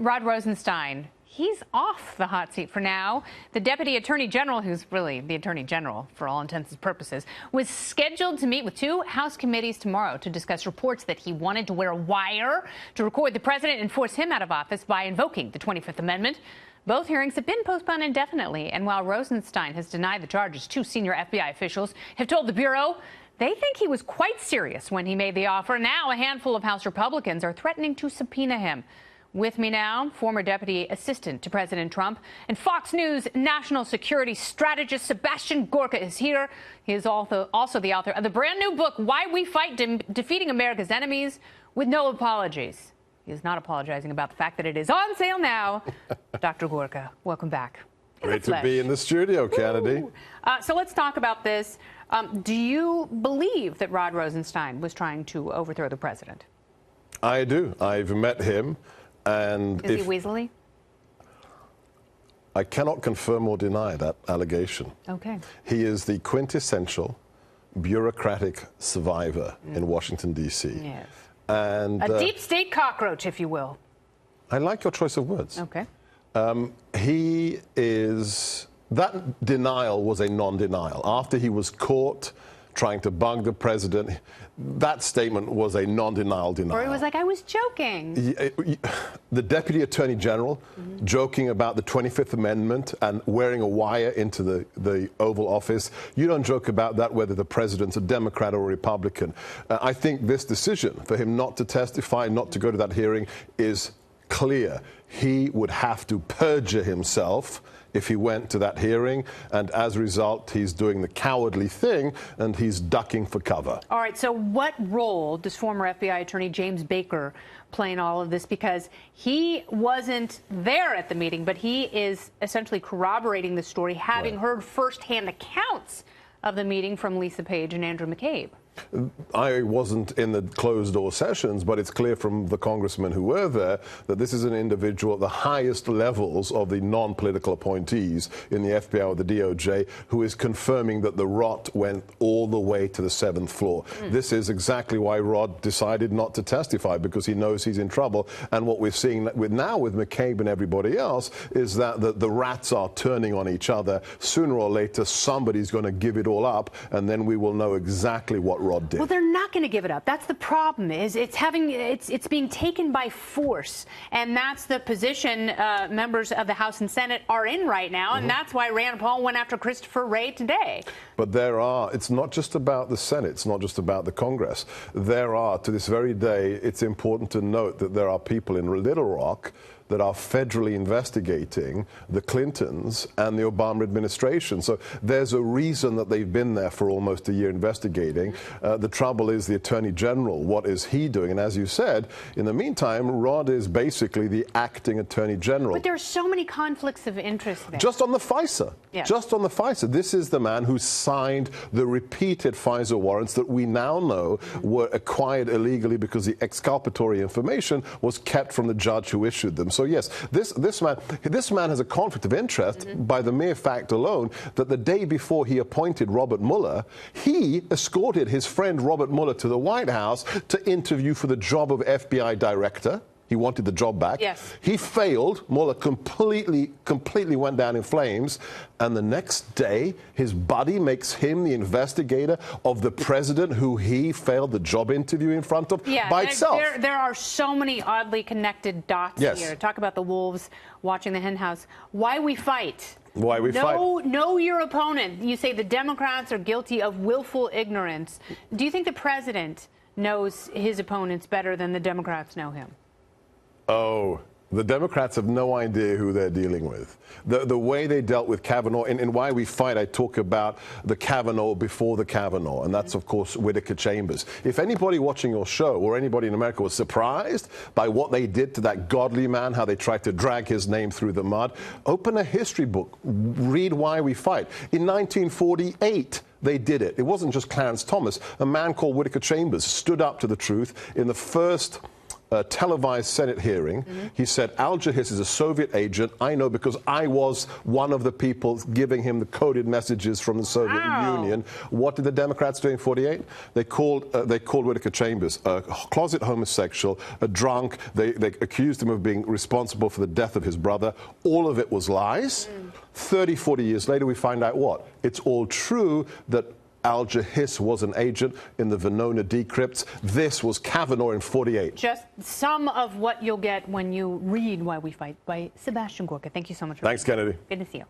Rod Rosenstein, he's off the hot seat for now. The Deputy Attorney General, who's really the Attorney General for all intents and purposes, was scheduled to meet with two House committees tomorrow to discuss reports that he wanted to wear a wire to record the president and force him out of office by invoking the 25th Amendment. Both hearings have been postponed indefinitely, and while Rosenstein has denied the charges, two senior FBI officials have told the Bureau they think he was quite serious when he made the offer. Now a handful of House Republicans are threatening to subpoena him. With me now, former Deputy Assistant to President Trump and Fox News national security strategist Sebastian Gorka is here. He is also the author of the brand new book, Why We Fight Defeating America's Enemies with No Apologies. He is not apologizing about the fact that it is on sale now. Dr. Gorka, welcome back. Great to be in the studio, Kennedy. So let's talk about this. Do you believe that Rod Rosenstein was trying to overthrow the president? I do. I've met him. And is he weaselly? I cannot confirm or deny that allegation. Okay. He is the quintessential bureaucratic survivor in Washington, D.C. Yes. And a deep state cockroach, if you will. I like your choice of words. Okay. That denial was a non-denial. After he was caught trying to bug the president, that statement was a non-denial denial. Or he was like, I was joking. The Deputy Attorney General joking about the 25th Amendment and wearing a wire into the Oval Office. You don't joke about that whether the president's a Democrat or a Republican. I think this decision for him not to testify, not to go to that hearing is clear. He would have to perjure himself if he went to that hearing, and as a result, he's doing the cowardly thing, and he's ducking for cover. All right, so what role does former FBI Attorney James Baker play in all of this? Because he wasn't there at the meeting, but he is essentially corroborating the story, having heard firsthand accounts of the meeting from Lisa Page and Andrew McCabe. I wasn't in the closed-door sessions, but it's clear from the congressmen who were there that this is an individual at the highest levels of the non-political appointees in the FBI or the DOJ who is confirming that the rot went all the way to the 7th floor. This is exactly why Rod decided not to testify, because he knows he's in trouble. And what we're seeing now with McCabe and everybody else is that the rats are turning on each other. Sooner or later, somebody's going to give it all up, and then we will know exactly what Rod did. Well, they're not going to give it up. That's the problem. It's being taken by force, and that's the position members of the House and Senate are in right now, and that's why Rand Paul went after Christopher Wray today. But it's not just about the Senate. It's not just about the Congress. To this very day, it's important to note that there are people in Little Rock that are federally investigating the Clintons and the Obama administration. So there's a reason that they've been there for almost a year investigating. The trouble is the Attorney General. What is he doing? And as you said, in the meantime, Rod is basically the acting Attorney General. But there are so many conflicts of interest there. Just on the FISA. Yes. Just on the FISA. This is the man who signed the repeated FISA warrants that we now know were acquired illegally because the exculpatory information was kept from the judge who issued them. So yes, this man has a conflict of interest by the mere fact alone that the day before he appointed Robert Mueller, he escorted his friend Robert Mueller to the White House to interview for the job of FBI director. He wanted the job back. Yes. He failed. Mueller completely went down in flames. And the next day, his buddy makes him the investigator of the president who he failed the job interview in front of by itself. There are so many oddly connected dots here. Talk about the wolves watching the henhouse. Why we fight. Why we fight. Know your opponent. You say the Democrats are guilty of willful ignorance. Do you think the president knows his opponents better than the Democrats know him? Oh, the Democrats have no idea who they're dealing with. The way they dealt with Kavanaugh, in Why We Fight, I talk about the Kavanaugh before the Kavanaugh, and that's, of course, Whitaker Chambers. If anybody watching your show or anybody in America was surprised by what they did to that godly man, how they tried to drag his name through the mud, open a history book, read Why We Fight. In 1948, they did it. It wasn't just Clarence Thomas. A man called Whitaker Chambers stood up to the truth in the first televised Senate hearing. He said, Al-Jahiz is a Soviet agent. I know because I was one of the people giving him the coded messages from the Soviet Union. What did the Democrats do in 48? They called Whittaker Chambers a closet homosexual, a drunk. They accused him of being responsible for the death of his brother. All of it was lies. 30, 40 years later, we find out what? It's all true that Al-Jahiz was an agent in the Venona decrypts. This was Kavanaugh in 48. Just some of what you'll get when you read Why We Fight by Sebastian Gorka. Thank you so much. Thanks, Kennedy. Good to see you.